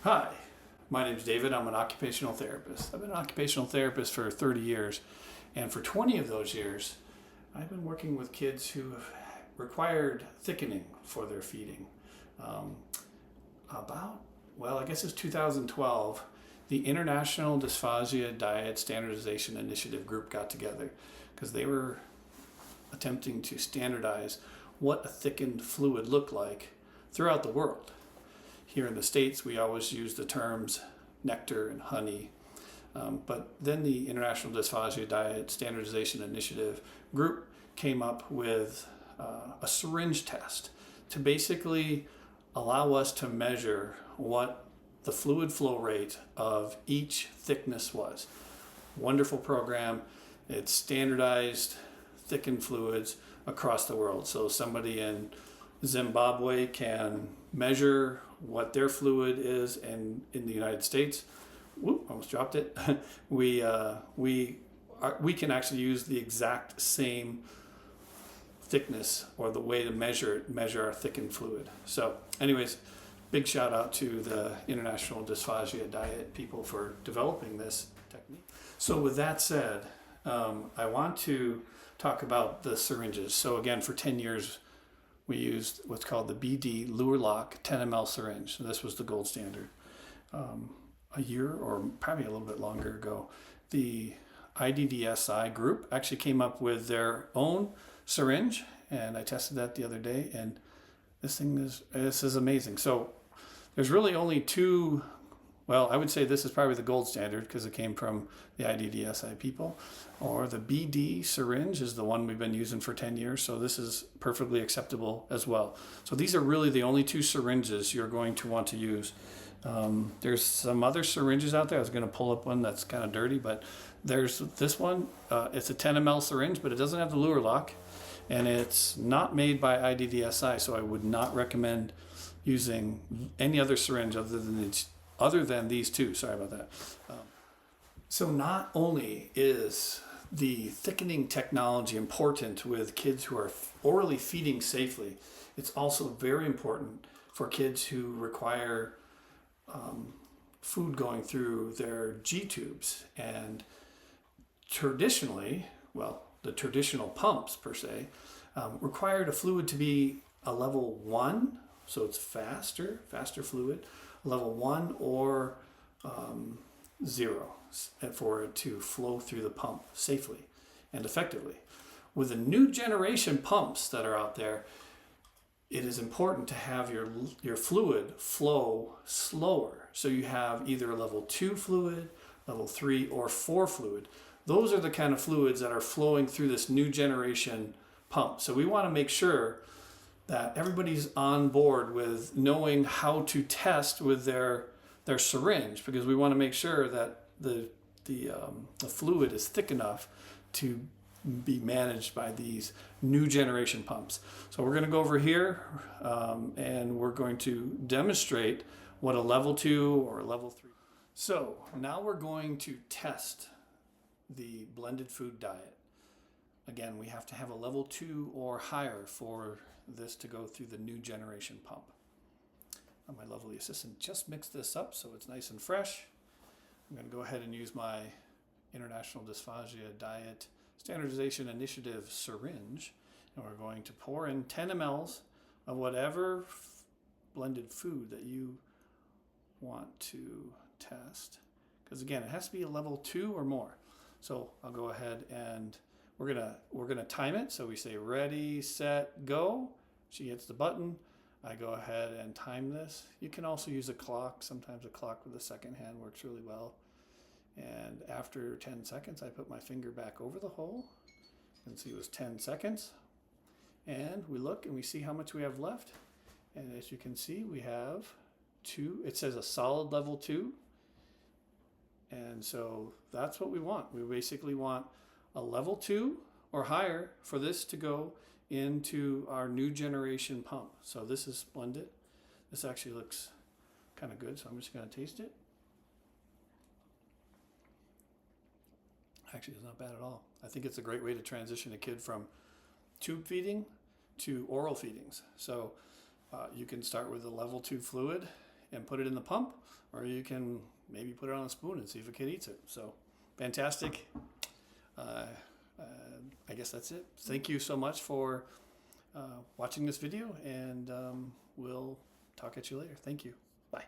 Hi, my name's David. I'm an occupational therapist. I've been an occupational therapist for 30 years, and for 20 of those years, I've been working with kids who have required thickening for their feeding. Um, I guess it's 2012, the International Dysphagia Diet Standardization Initiative group got together because they were attempting to standardize what a thickened fluid looked like throughout the world. Here in the States, we always use the terms nectar and honey. But then the International Dysphagia Diet Standardization Initiative group came up with a syringe test to basically allow us to measure what the fluid flow rate of each thickness was. Wonderful program. It's standardized thickened fluids across the world. So somebody in Zimbabwe can measure what their fluid is, and in the United States, almost dropped it. we can actually use the exact same thickness or the way to measure our thickened fluid. So, anyways, big shout out to the International Dysphagia Diet people for developing this technique. So, with that said, I want to talk about the syringes. So, again, for 10 years, we used what's called the BD Luer Lock 10 ml syringe. So this was the gold standard. A year or probably a little bit longer ago, the IDDSI group actually came up with their own syringe, and I tested that the other day, and this is amazing. So there's really only two. Well, I would say this is probably the gold standard because it came from the IDDSI people. Or the BD syringe is the one we've been using for 10 years. So this is perfectly acceptable as well. So these are really the only two syringes you're going to want to use. There's some other syringes out there. I was going to pull up one that's kind of dirty, but there's this one. It's a 10 ml syringe, but it doesn't have the Luer lock. And it's not made by IDDSI. So I would not recommend using any other syringe other than these two. Sorry about that. So not only is the thickening technology important with kids who are orally feeding safely, it's also very important for kids who require food going through their G tubes. And traditionally, the traditional pumps per se, required a fluid to be a level 1, so it's faster fluid, level 1 or 0 for it to flow through the pump safely and effectively. With the new generation pumps that are out there, it is important to have your fluid flow slower. So you have either a level 2 fluid, level 3, or 4 fluid. Those are the kind of fluids that are flowing through this new generation pump. So we want to make sure that everybody's on board with knowing how to test with their syringe, because we want to make sure that the fluid is thick enough to be managed by these new generation pumps. So we're going to go over here and we're going to demonstrate what a level 2 or a level 3. So now we're going to test the blended food diet. Again, we have to have a level 2 or higher for this to go through the new generation pump. My lovely assistant just mixed this up so it's nice and fresh. I'm going to go ahead and use my International Dysphagia Diet Standardization Initiative syringe, and we're going to pour in 10 mLs of whatever blended food that you want to test. Because again, it has to be a level 2 or more. So I'll go ahead and we're gonna time it. So we say ready, set, go. She hits the button. I go ahead and time this. You can also use a clock. Sometimes a clock with a second hand works really well. And after 10 seconds, I put my finger back over the hole. You can see it was 10 seconds. And we look and we see how much we have left. And as you can see, we have 2. It says a solid level 2. And so that's what we want. We basically want a level 2 or higher for this to go into our new generation pump. So this is blended. This actually looks kind of good, so I'm just going to taste it. Actually, it's not bad at all. I think it's a great way to transition a kid from tube feeding to oral feedings. So you can start with a level 2 fluid and put it in the pump, or you can maybe put it on a spoon and see if a kid eats it. So fantastic. I guess that's it. Thank you so much for watching this video, and we'll talk at you later. Thank you. Bye.